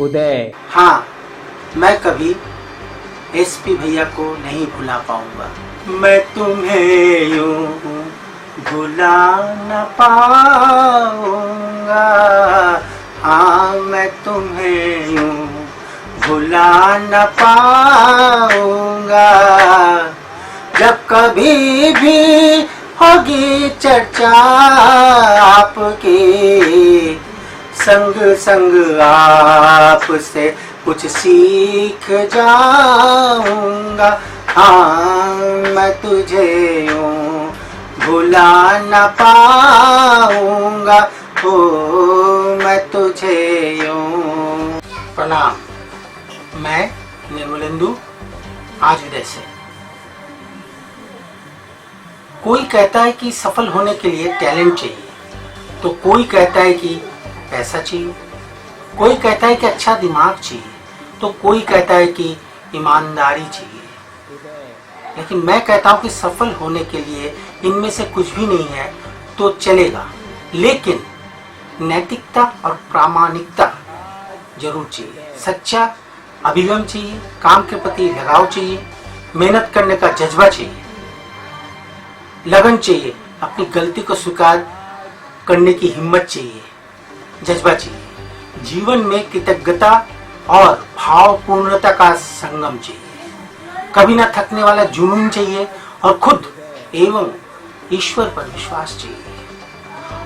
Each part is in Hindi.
उदय। हाँ, मैं कभी एसपी भैया को नहीं भुला पाऊंगा। मैं तुम्हें यूं भुला न पाऊंगा। हाँ, मैं तुम्हें यूं भुला न पाऊंगा। जब कभी भी होगी चर्चा आपकी, संग संग आपसे कुछ सीख जाऊंगा। हाँ, मैं तुझे यूं भुला न पाऊंगा। ओ मैं तुझे यूं। प्रणाम, मैं निर्मलेंदु, आज उदय से। कोई कहता है कि सफल होने के लिए टैलेंट चाहिए, तो कोई कहता है कि पैसा चाहिए, कोई कहता है कि अच्छा दिमाग चाहिए, तो कोई कहता है कि ईमानदारी चाहिए। लेकिन मैं कहता हूं कि सफल होने के लिए इनमें से कुछ भी नहीं है तो चलेगा, लेकिन नैतिकता और प्रामाणिकता जरूर चाहिए। सच्चा अभिगम चाहिए, काम के प्रति लगाव चाहिए, मेहनत करने का जज्बा चाहिए, लगन चाहिए, अपनी गलती को स्वीकार करने की हिम्मत चाहिए, जज्बा चाहिए। जीवन में कृतज्ञता और भावपूर्णता का संगम चाहिए। कभी ना थकने वाला जुनून चाहिए और खुद एवं ईश्वर पर विश्वास चाहिए।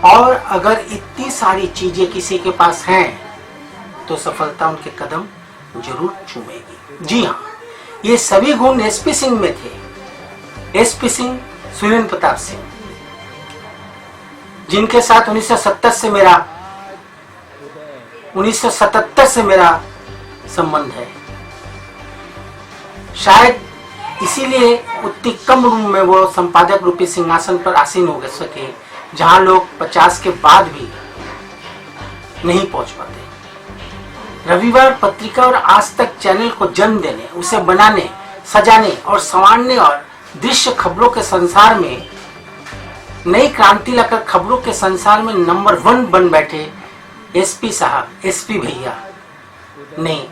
और अगर इतनी सारी चीजें किसी के पास हैं तो सफलता उनके कदम जरूर चूमेगी। जी हाँ, ये सभी गुण एसपी सिंह में थे। एसपी सिंह सुरेंद्र प्रताप सिंह, जिनके साथ 1977 से मेरा संबंध है। शायद इसीलिए उतनी कम उम्र में वो संपादक रूपी सिंहासन पर आसीन हो सके, जहां लोग 50 के बाद भी नहीं पहुंच पाते। रविवार पत्रिका और आज तक चैनल को जन्म देने, उसे बनाने, सजाने और संवारने और दृश्य खबरों के संसार में नई क्रांति लाकर खबरों के संसार में नंबर 1 बन बैठे एसपी साहब, एसपी भैया ने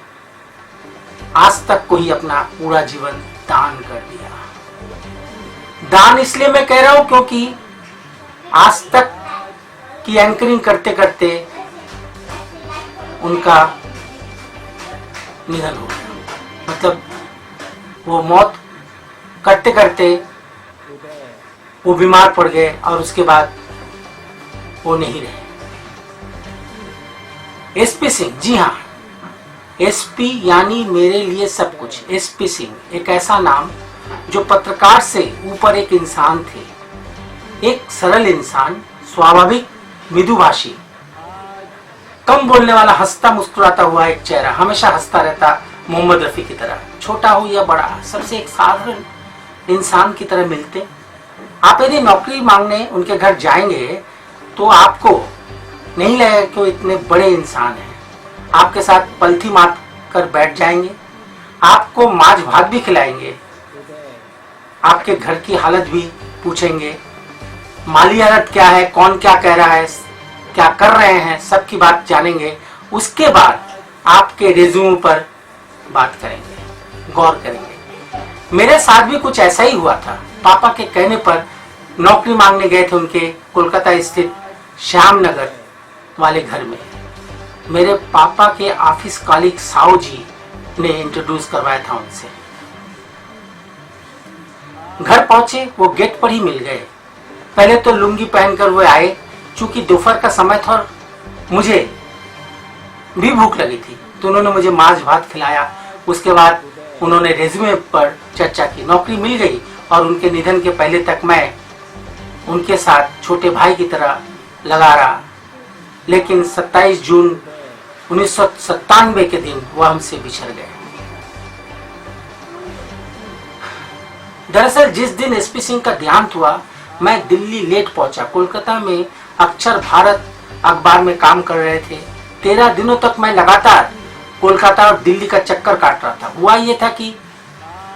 आज तक को ही अपना पूरा जीवन दान कर दिया। दान इसलिए मैं कह रहा हूं क्योंकि आज तक की एंकरिंग करते करते उनका निधन हो गया। मतलब वो मौत करते करते वो बीमार पड़ गए और उसके बाद वो नहीं रहे। एसपी सिंह, जी हाँ, एसपी यानी मेरे लिए सब कुछ। एसपी सिंह एक ऐसा नाम जो पत्रकार से ऊपर एक इंसान थे। एक सरल इंसान, स्वाभाविक, मृदुभाषी, कम बोलने वाला, हंसता मुस्कुराता हुआ एक चेहरा, हमेशा हंसता रहता, मोहम्मद रफी की तरह। छोटा हो या बड़ा, सबसे एक साधारण इंसान की तरह मिलते। आप यदि नौकरी मांगने उनके घर जाएंगे तो आपको नहीं लगेगा कि वो इतने बड़े इंसान हैं। आपके साथ पलथी मार कर बैठ जाएंगे, आपको माछ भात भी खिलाएंगे, आपके घर की हालत भी पूछेंगे, माली हालत क्या है, कौन क्या कह रहा है, क्या कर रहे हैं, सबकी बात जानेंगे। उसके बाद आपके रिज्यूम पर बात करेंगे, गौर करेंगे। मेरे साथ भी कुछ ऐसा ही हुआ था। पापा के कहने पर नौकरी मांगने गए थे उनके कोलकाता स्थित श्याम नगर वाले घर में। मेरे पापा के ऑफिस कॉलीग साहू जी ने इंट्रोड्यूस करवाया था उनसे। घर पहुंचे, वो गेट पर ही मिल गए। पहले तो लुंगी पहनकर वो आए, चूंकि दोपहर का समय था और मुझे भी भूख लगी थी, तो उन्होंने मुझे माछ भात खिलाया। उसके बाद उन्होंने रेज्यूमे पर चर्चा की। नौकरी मिल गई और उनके निधन के पहले तक मैं उनके साथ छोटे भाई की तरह लगा रहा। लेकिन 27 जून 1997 के दिन वह हमसे बिछड़ गए। दरअसल जिस दिन एसपी सिंह का देहांत हुआ, मैं दिल्ली लेट पहुंचा। कोलकाता में अक्षर भारत अखबार में काम कर रहे थे। 13 दिनों तक मैं लगातार कोलकाता और दिल्ली का चक्कर काट रहा था। हुआ ये था कि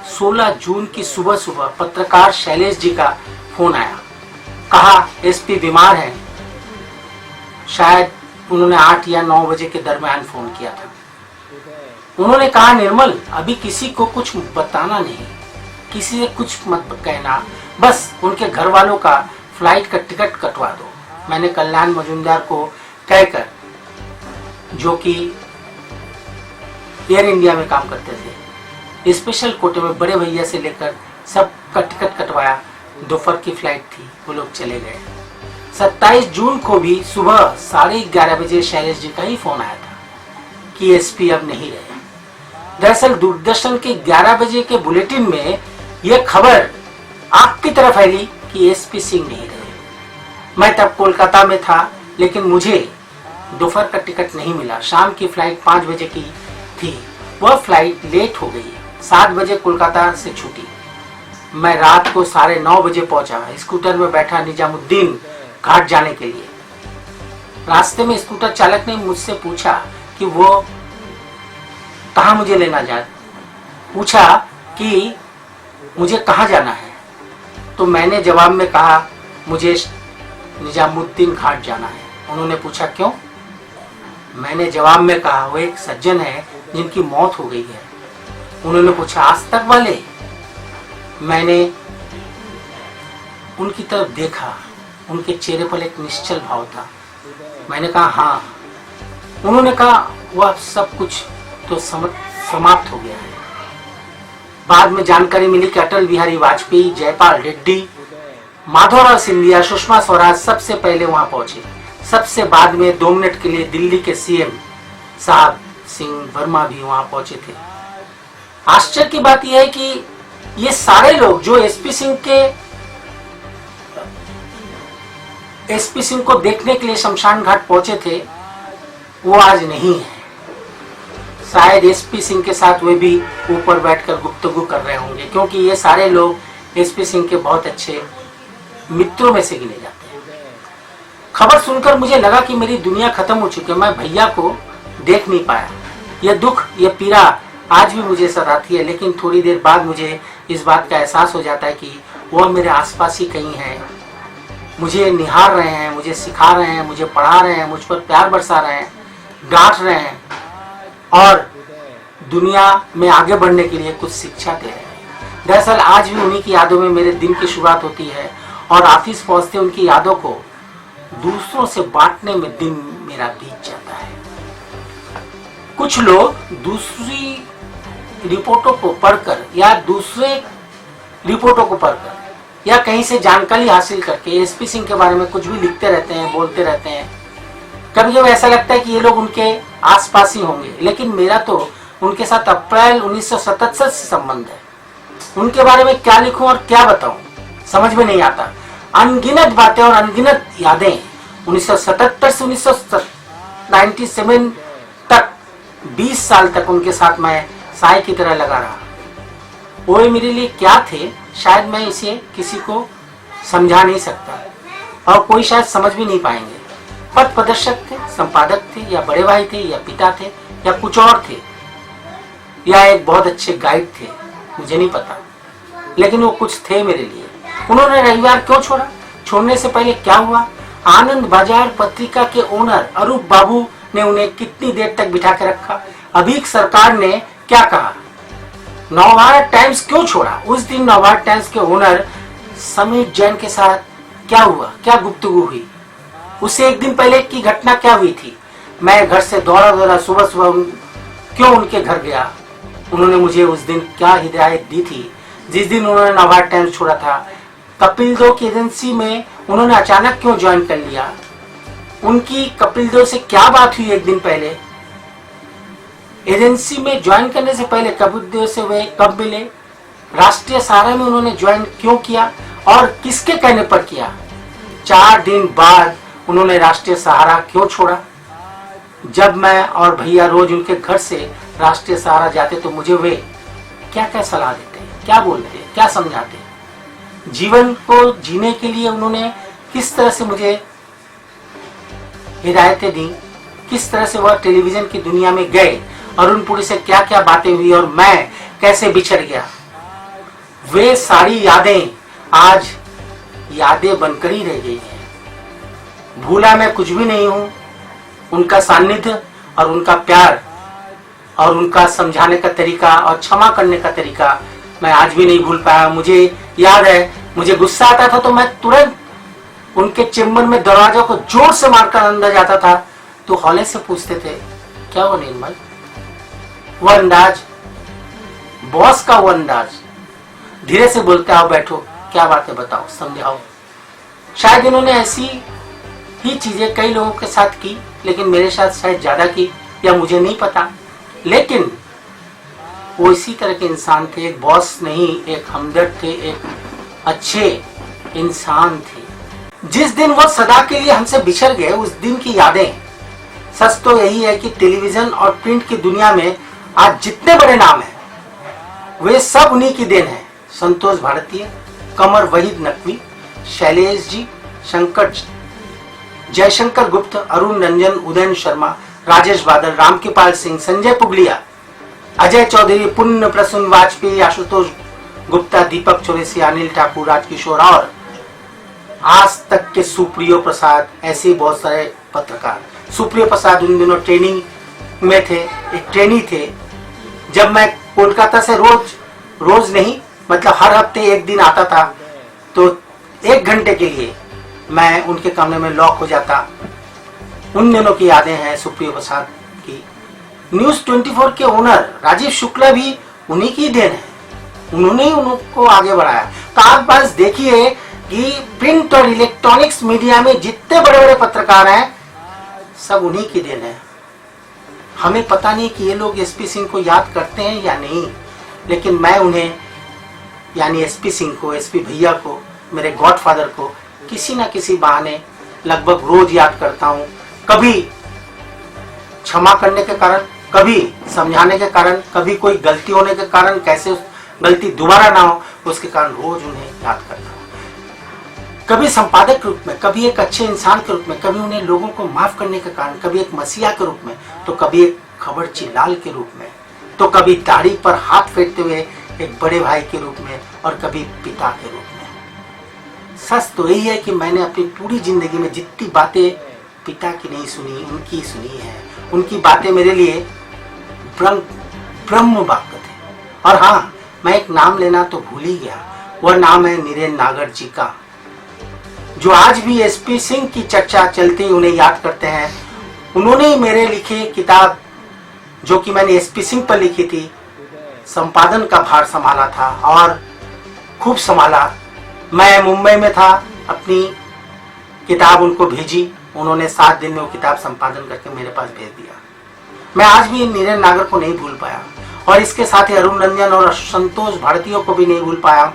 16 जून की सुबह सुबह पत्रकार शैलेश जी का फोन आया। कहा एसपी बीमार हैं। शायद उन्होंने 8 या 9 बजे के दरमियान फोन किया था। उन्होंने कहा, निर्मल अभी किसी को कुछ बताना नहीं, किसी से कुछ मत कहना, बस उनके घर वालों का फ्लाइट का टिकट कटवा दो। मैंने कल्याण मजुमदार को कहकर, जो कि एयर इंडिया में काम करते थे, स्पेशल कोटे में बड़े भैया से लेकर सबका टिकट कटवाया। दोपहर की फ्लाइट थी, वो लोग चले गए। 27 जून को भी सुबह 11:30 बजे शैलेश जी का ही फोन आया था कि एसपी अब नहीं रहे। दरअसल दूरदर्शन के 11 बजे के बुलेटिन में यह खबर आग की तरह फैली कि एसपी सिंह नहीं रहे। मैं तब कोलकाता में था, लेकिन मुझे दोपहर का टिकट नहीं मिला। शाम की फ्लाइट 5 बजे की थी, वह फ्लाइट लेट हो गई। 7 बजे कोलकाता से छूटी। मैं रात को 9:30 बजे पहुंचा। स्कूटर में बैठा निजामुद्दीन घाट जाने के लिए। रास्ते में स्कूटर चालक ने मुझसे पूछा कि वो कहाँ मुझे लेना जाए, पूछा कि मुझे कहाँ जाना है। तो मैंने जवाब में कहा, मुझे निजामुद्दीन घाट जाना है। उन्होंने पूछा क्यों? मैंने जवाब में कहा, वो एक सज्जन है जिनकी मौत हो गई है। उन्होंने पूछा, आज तक वाले? मैंने उनकी तरफ देखा, उनके चेहरे पर एक निश्चल भाव था। मैंने कहा हाँ। उन्होंने कहा, वह सब कुछ तो समाप्त हो गया है। बाद में जानकारी मिली कि अटल बिहारी वाजपेयी, जयपाल रेड्डी, माधवराव सिंधिया, सुषमा स्वराज सबसे पहले वहां पहुंचे। सबसे बाद में 2 मिनट के लिए दिल्ली के सीएम साहब सिंह वर्मा भी वहां पहुंचे थे। आश्चर्य की बात यह है कि ये सारे लोग जो एसपी सिंह को देखने के लिए शमशान घाट पहुंचे थे, वो आज नहीं है। शायद एसपी सिंह के साथ वे भी ऊपर बैठकर गुफ्तगू कर रहे होंगे, क्योंकि ये सारे लोग एसपी सिंह के बहुत अच्छे मित्रों में से गिने जाते हैं। खबर सुनकर मुझे लगा कि मेरी दुनिया खत्म हो चुकी है। मैं भैया को देख नहीं पाया। यह दुख, यह पीड़ा आज भी मुझे सताती है, लेकिन थोड़ी देर बाद मुझे इस बात का एहसास हो जाता है कि वह मेरे आसपास ही कहीं है, मुझे निहार रहे हैं, मुझे सिखा रहे हैं, मुझे पढ़ा रहे हैं, मुझ पर प्यार बरसा रहे हैं, डांट रहे हैं और दुनिया में आगे बढ़ने के लिए कुछ शिक्षा दे रहे हैं। दरअसल आज भी उन्हीं की यादों में मेरे दिन की शुरुआत होती है और ऑफिस पहुंचते उनकी यादों को दूसरों से बांटने में दिन मेरा बीत जाता है। कुछ लोग दूसरी रिपोर्टों को पढ़कर या दूसरे रिपोर्टों को पढ़कर या कहीं से जानकारी हासिल करके एसपी सिंह के बारे में कुछ भी लिखते रहते हैं, बोलते रहते हैं। कभी कभी ऐसा लगता है कि ये लोग उनके आसपास ही होंगे, लेकिन मेरा तो उनके साथ अप्रैल 1977 से संबंध है। उनके बारे में क्या लिखूं और क्या बताऊं, समझ में नहीं आता। अनगिनत बातें और अनगिनत यादें 1977 से 1997 तक 20 साल तक उनके साथ मैं साई की तरह लगा रहा। वो मेरे लिए क्या थे, शायद मैं इसे किसी को समझा नहीं सकता और कोई शायद समझ भी नहीं पाएंगे। पथ प्रदर्शक थे, संपादक थे, या बड़े भाई थे, या पिता थे, या कुछ और थे, या एक बहुत अच्छे गाइड थे, मुझे नहीं पता, लेकिन वो कुछ थे मेरे लिए। उन्होंने रविवार क्यों छोड़ा? छोड़ने से पहले क्या हुआ? आनंद बाजार पत्रिका के ओनर अरूप बाबू ने उन्हें कितनी देर तक बिठा के रखा? अभी सरकार ने क्या कहा? नवभारत टाइम्स क्यों छोड़ा? उस दिन नवभारत टाइम्स के ओनर समीर जैन के साथ क्या हुआ, क्या गुफ्तगू हुई? उससे एक दिन पहले की घटना क्या हुई थी? मैं घर से दौड़ा सुबह सुबह क्यों उनके घर गया? उन्होंने मुझे उस दिन क्या हिदायत दी थी जिस दिन उन्होंने नवभारत टाइम्स छोड़ा था? कपिल देव की एजेंसी में उन्होंने अचानक क्यों ज्वाइन कर लिया? उनकी कपिल देव से क्या बात हुई एक दिन पहले? एजेंसी में ज्वाइन करने से पहले कपिल देव से वे कब मिले? राष्ट्रीय सहारा में उन्होंने ज्वाइन क्यों किया और किसके कहने पर किया? 4 दिन बाद उन्होंने राष्ट्रीय सहारा क्यों छोड़ा? जब मैं और भैया रोज उनके घर से राष्ट्रीय सहारा जाते तो मुझे वे क्या क्या सलाह देते, क्या बोलते, क्या समझाते? जीवन को जीने के लिए उन्होंने किस तरह से मुझे हिदायतें दी? किस तरह से वह टेलीविजन की दुनिया में गए? अरुणपुरी से क्या क्या बातें हुई और मैं कैसे बिछड़ गया? वे सारी यादें आज यादें बनकर ही रह गई हैं। भूला मैं कुछ भी नहीं हूं। उनका सानिध्य और उनका प्यार और उनका समझाने का तरीका और क्षमा करने का तरीका मैं आज भी नहीं भूल पाया। मुझे याद है, मुझे गुस्सा आता था तो मैं तुरंत उनके चेम्बर में दरवाजा को जोर से मारकर अंदर जाता था। तो हौले से पूछते थे, क्या वो निर्मल? वो अंदाज, बॉस का वो अंदाज, धीरे से बोलते, आओ बैठो, क्या बात है बताओ, समझाओ। शायद इन्होंने ऐसी ही चीजें कई लोगों के साथ की, लेकिन मेरे साथ शायद ज्यादा की, या मुझे नहीं पता। लेकिन वो इसी तरह के इंसान थे, एक बॉस नहीं, एक हमदर्द थे, एक अच्छे इंसान थे। जिस दिन वो सदा के लिए हमसे बिछड़ गए, उस दिन की यादें, सच तो यही है कि टेलीविजन और प्रिंट की दुनिया में आज जितने बड़े नाम हैं वे सब उन्हीं की देन है। संतोष भारतीय, कमर वहीद नकवी, शैलेश जी, शंकर, जयशंकर गुप्त, अरुण रंजन, उदयन शर्मा, राजेश बादल, रामकृपाल सिंह, संजय पुगलिया, अजय चौधरी, पुण्य प्रसून वाजपेयी, आशुतोष गुप्ता, दीपक चौरसिया, अनिल ठाकुर, राजकिशोर और आज तक के सुप्रियो प्रसाद, ऐसे बहुत सारे पत्रकार। सुप्रियो प्रसाद उन दिनों ट्रेनिंग में थे, एक ट्रेनी थे। जब मैं कोलकाता से रोज नहीं, मतलब हर हफ्ते एक दिन आता था, तो 1 घंटे के लिए मैं उनके कमरे में लॉक हो जाता। उन दिनों की यादें हैं सुप्रियो प्रसाद की। न्यूज 24 के ओनर राजीव शुक्ला भी उन्हीं की देन है, उन्होंने ही उनको आगे बढ़ाया। तो आप बस देखिए कि प्रिंट और इलेक्ट्रॉनिक्स मीडिया में जितने बड़े बड़े पत्रकार हैं सब उन्हीं की देन है। हमें पता नहीं कि ये लोग एसपी सिंह को याद करते हैं या नहीं, लेकिन मैं उन्हें, यानी एसपी सिंह को, एसपी भैया को, मेरे गॉडफादर को किसी ना किसी बहाने लगभग रोज याद करता हूँ। कभी क्षमा करने के कारण, कभी समझाने के कारण, कभी कोई गलती होने के कारण, कैसे उस गलती दोबारा ना हो उसके कारण रोज उन्हें याद करता हूँ। कभी संपादक के रूप में, कभी एक अच्छे इंसान के रूप में, कभी उन्हें लोगों को माफ करने के कारण, कभी एक मसीहा के रूप में, तो कभी एक खबरची लाल के रूप में, तो कभी दाढ़ी पर हाथ फेरते हुए एक बड़े भाई के रूप में, और कभी पिता के रूप में। सच तो यही है कि मैंने अपनी पूरी जिंदगी में जितनी बातें पिता की नहीं सुनी, उनकी सुनी है। उनकी बातें मेरे लिए ब्रह्म वाक्य थे। और हाँ, मैं एक नाम लेना तो भूल ही गया, वह नाम है नीरेन नागर जी का, जो आज भी एसपी सिंह की चर्चा चलती ही उन्हें याद करते हैं। उन्होंने ही मेरे लिखे किताब, जो कि मैंने एसपी सिंह पर लिखी थी, संपादन का भार संभाला था और खूब संभाला। मैं मुंबई में था, अपनी किताब उनको भेजी, उन्होंने 7 दिन में वो किताब संपादन करके मेरे पास भेज दिया। मैं आज भी नीरेन नागर को नहीं भूल पाया, और इसके साथ ही अरुण रंजन और संतोष भारतीयों को भी नहीं भूल पाया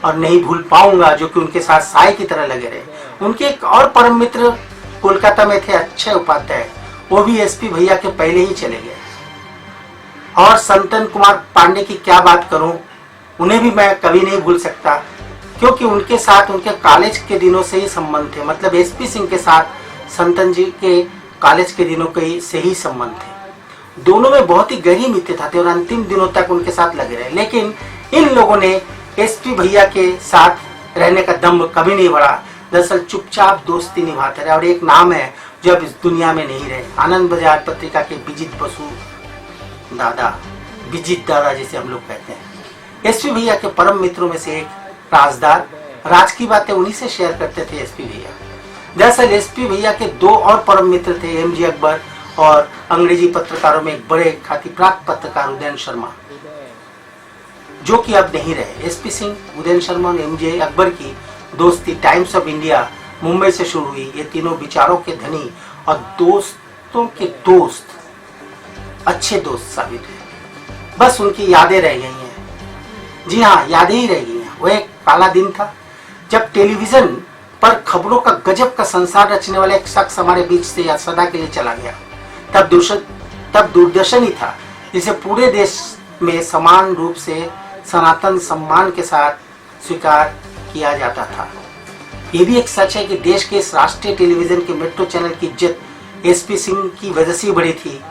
और नहीं भूल पाऊंगा, जो कि उनके साथ साई की तरह लगे रहे। उनके एक और परम मित्र कोलकाता में थे, अक्षय उपाध्याय, वो भी एसपी भैया के पहले ही चले गए। और संतन कुमार पांडे की क्या बात करूं, उन्हें भी मैं कभी नहीं भूल सकता, क्योंकि उनके साथ उनके कॉलेज के दिनों से ही संबंध थे। मतलब एसपी सिंह के साथ संतन जी के कॉलेज के दिनों के से ही संबंध थे। दोनों में बहुत ही गहरी मित्रता थी और अंतिम दिनों तक उनके साथ लगे रहे। लेकिन इन लोगों ने एसपी भैया के साथ रहने का दम कभी नहीं बढ़ा। दरअसल चुपचाप दोस्ती निभाते रहे। और एक नाम है जो अब इस दुनिया में नहीं रहे, आनंद बाजार पत्रिका के विजित बसु दादा, विजित दादा जिसे हम लोग कहते हैं। एसपी भैया के परम मित्रों में से एक राजदार, राज की बातें उन्हीं से शेयर करते थे एसपी भैया। दरअसल एसपी भैया के 2 और परम मित्र थे, एमजी अकबर और अंग्रेजी पत्रकारों में एक बड़े ख्याति प्राप्त पत्रकार उदयन शर्मा, जो कि अब नहीं रहे। एसपी सिंह, उदयन शर्मा और एमजे अकबर की दोस्ती टाइम्स ऑफ इंडिया मुंबई से शुरू हुई। ये तीनों विचारों के धनी और दोस्तों के दोस्त, अच्छे दोस्त साबित हुए। बस उनकी यादें रह गई हैं। जी हाँ, यादें ही रह गई हैं। वह एक काला दिन था जब टेलीविजन पर खबरों का गजब का संसार रचने वाला एक शख्स हमारे बीच से सदा के लिए चला गया। तब दूरदर्शन ही था जिसे पूरे देश में समान रूप से सनातन सम्मान के साथ स्वीकार किया जाता था। ये भी एक सच है कि देश के इस राष्ट्रीय टेलीविजन के मेट्रो चैनल की इज्जत एसपी सिंह की वजह से बढ़ी थी।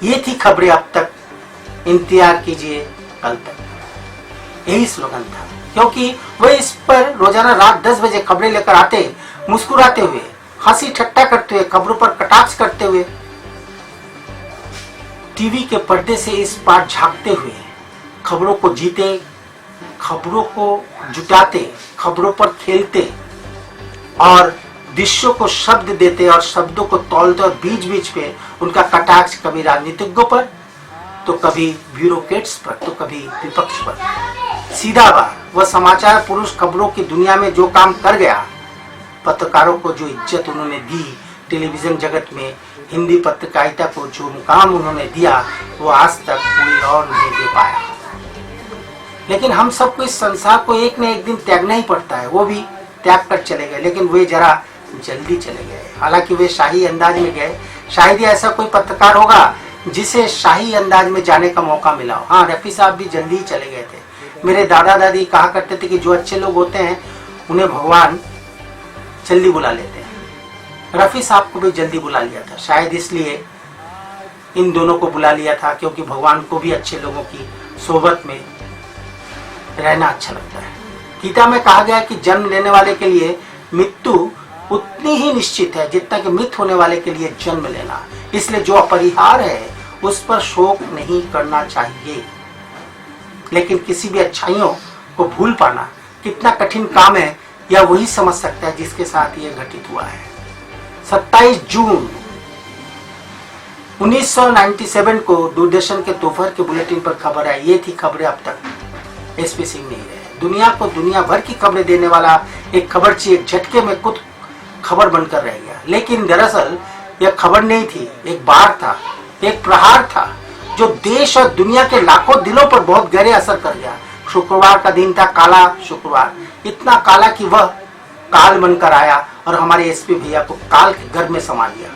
ये थी खबरें अब तक, इंतजार कीजिए कल तक, यही स्लोगन था। क्योंकि वह इस पर रोजाना रात 10 बजे खबरें लेकर आते, मुस्कुराते हुए, हंसी ठट्टा करते हुए, खबरों पर कटाक्ष करते हुए। टीवी के पर्दे से इस पार झांकते हुए खबरों को जीते, खबरों को जुटाते, खबरों पर खेलते और दृश्यों को शब्द देते और शब्दों को तौलते और बीच बीच में उनका कटाक्ष कभी राजनीतिज्ञों पर, तो कभी ब्यूरोक्रेट्स पर, तो कभी विपक्ष पर। सीधा बात, वह समाचार पुरुष खबरों की दुनिया में जो काम कर गया, पत्रकारों को जो इज्जत उन्होंने दी, टेलीविजन जगत में हिंदी पत्रकारिता को जो मुकाम उन्होंने दिया, वो आज तक कोई और नहीं दे पाया। लेकिन हम सबको इस संसार को एक न एक दिन त्यागना ही पड़ता है। वो भी त्याग कर चले गए, लेकिन वे जरा जल्दी चले गए। हालांकि वे शाही अंदाज में गए। शायद ही ऐसा कोई पत्रकार होगा जिसे शाही अंदाज में जाने का मौका मिला हो। हाँ, रफी साहब भी जल्दी ही चले गए थे। मेरे दादा दादी कहा करते थे कि जो अच्छे लोग होते हैं उन्हें भगवान जल्दी बुला लेते हैं। रफी साहब को भी जल्दी बुला लिया था। शायद इसलिए इन दोनों को बुला लिया था क्योंकि भगवान को भी अच्छे लोगों की सोबत में रहना अच्छा लगता है। गीता में कहा गया है कि जन्म लेने वाले के लिए मृत्यु उतनी ही निश्चित है जितना कि मृत होने वाले के लिए जन्म लेना। इसलिए जो अपरिहार्य है उस पर शोक नहीं करना चाहिए। लेकिन किसी भी अच्छाइयों को भूल पाना कितना कठिन काम है, यह वही समझ सकता है जिसके साथ यह घटित हुआ है। 27 जून 1997 को दूरदर्शन के दोपहर के बुलेटिन पर खबर आई। ये थी खबरें। अब तक एसपी सिंह नहीं रहे। दुनिया को दुनिया भर की खबरें देने वाला एक खबरची एक झटके में खुद खबर बनकर रह गया। लेकिन दरअसल यह खबर नहीं थी, एक बार था, एक प्रहार था जो देश और दुनिया के लाखों दिलों पर बहुत गहरे असर कर गया। शुक्रवार का दिन था, काला शुक्रवार, इतना काला कि वह काल बनकर आया और हमारे एसपी भैया को काल के गर्भ में समा लिया।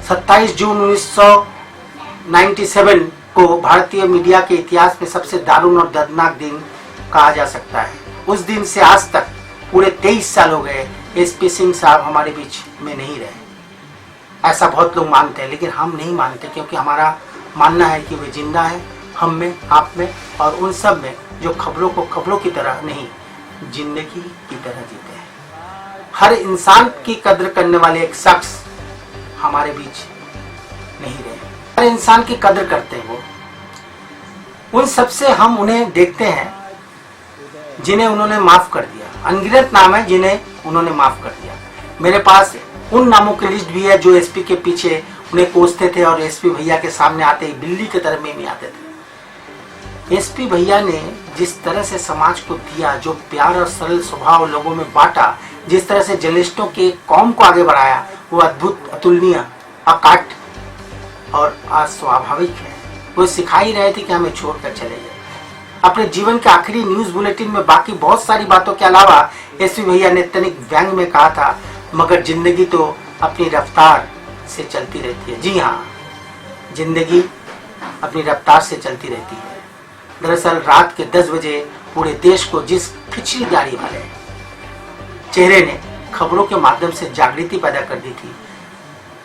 27 जून 1997 को भारतीय मीडिया के इतिहास में सबसे दारुण और दर्दनाक दिन कहा जा सकता है। उस दिन से आज तक पूरे 23 साल हो गए एसपी सिंह साहब हमारे बीच में नहीं रहे। ऐसा बहुत लोग मानते हैं, लेकिन हम नहीं मानते, क्योंकि हमारा मानना है कि वे जिंदा हैं, हम में, आप में और उन सब में जो खबरों को खबरों की तरह नहीं, जिंदगी की तरह जीते हैं। हर इंसान की कद्र करने वाले एक शख्स हमारे बीच नहीं रहे। हर इंसान की कद्र करते हैं वो। उन सबसे हम उन्हें देखते हैं जिन्हें उन्होंने माफ कर दिया। अनगिनत नाम है जिन्हें उन्होंने माफ कर दिया। मेरे पास उन नामों की लिस्ट भी है जो एसपी के पीछे उन्हें कोसते थे और एसपी भैया के सामने आते ही बिल्ली की तरह में आते थे। एसपी भैया ने जिस तरह से समाज को दिया, जो प्यार और सरल स्वभाव लोगों में बांटा, जिस तरह से जर्नलिस्टों के कौम को आगे बढ़ाया, वो अद्भुत, अतुलनीय, अकाट और अस्वाभाविक है। वो सिखा ही रहे थे कि हमें छोड़कर चले गए। अपने जीवन के आखिरी न्यूज बुलेटिन में बाकी बहुत सारी बातों के अलावा एसपी भैया ने तनिक व्यंग में कहा था, मगर जिंदगी तो अपनी रफ्तार से चलती रहती है। जी हाँ, जिंदगी अपनी रफ्तार से चलती रहती है। दरअसल रात के 10 बजे पूरे देश को जिस खिचड़ी दाढ़ी वाले चेहरे ने खबरों के माध्यम से जागृति पैदा कर दी थी,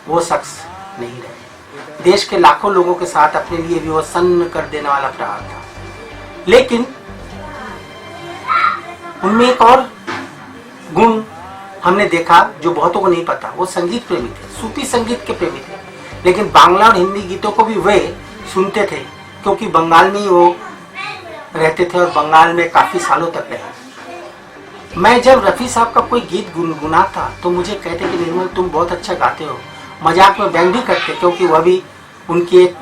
वो शख्स नहीं रहे। देश के लाखों लोगों के साथ अपने लिए भी वो सन्न कर देने वाला प्रहार था। लेकिन उनमें एक और गुण हमने देखा जो बहुतों को नहीं पता। वो संगीत प्रेमी थे, सूफी संगीत के प्रेमी थे। लेकिन बांग्ला और हिंदी गीतों को भी वे सुनते थे, क्योंकि बंगाल में ही वो रहते थे और बंगाल में काफी सालों तक रहे। मैं जब रफी साहब का कोई गीत गुनगुनाता तो मुझे कहते कि निर्मल तुम बहुत अच्छा गाते हो। मजाक में व्यंग भी करते, क्योंकि वह भी उनकी एक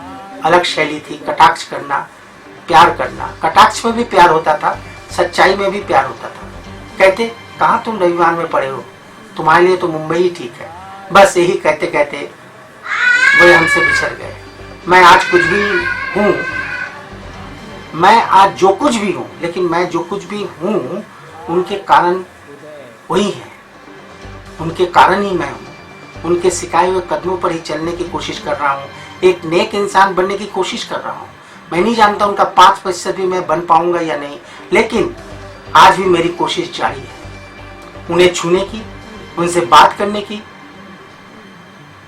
अलग शैली थी, कटाक्ष करना, प्यार करना। कटाक्ष में भी प्यार होता था, सच्चाई में भी प्यार होता था। कहते कहाँ तुम रविवार में पड़े हो, तुम्हारे लिए तो मुंबई ही ठीक है। बस यही कहते कहते वे हमसे बिछड़ गए। मैं आज कुछ भी हूँ, मैं आज जो कुछ भी हूँ, लेकिन मैं जो कुछ भी हूँ उनके कारण वही है, उनके कारण ही मैं हूँ। उनके सिखाए हुए कदमों पर ही चलने की कोशिश कर रहा हूँ, एक नेक इंसान बनने की कोशिश कर रहा हूँ। मैं नहीं जानता उनका 5% भी मैं बन पाऊंगा या नहीं, लेकिन आज भी मेरी कोशिश जारी है उन्हें छूने की, उनसे बात करने की।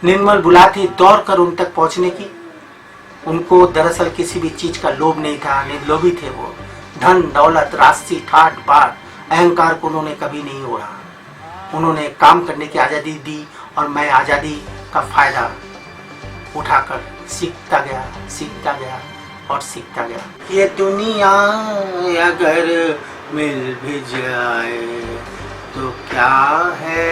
निर्मल बुलाती दौड़ कर उन तक पहुंचने की। उनको दरअसल किसी भी चीज का लोभ नहीं था, निर्लोभी थे वो। धन, दौलत, राशि, ठाट बाट, अहंकार को उन्होंने कभी नहीं ओढ़ा। उन्होंने काम करने की आजादी दी और मैं आजादी का फायदा उठाकर सीखता गया और सीखता गया। ये दुनिया अगर मिल भी जाए तो क्या है।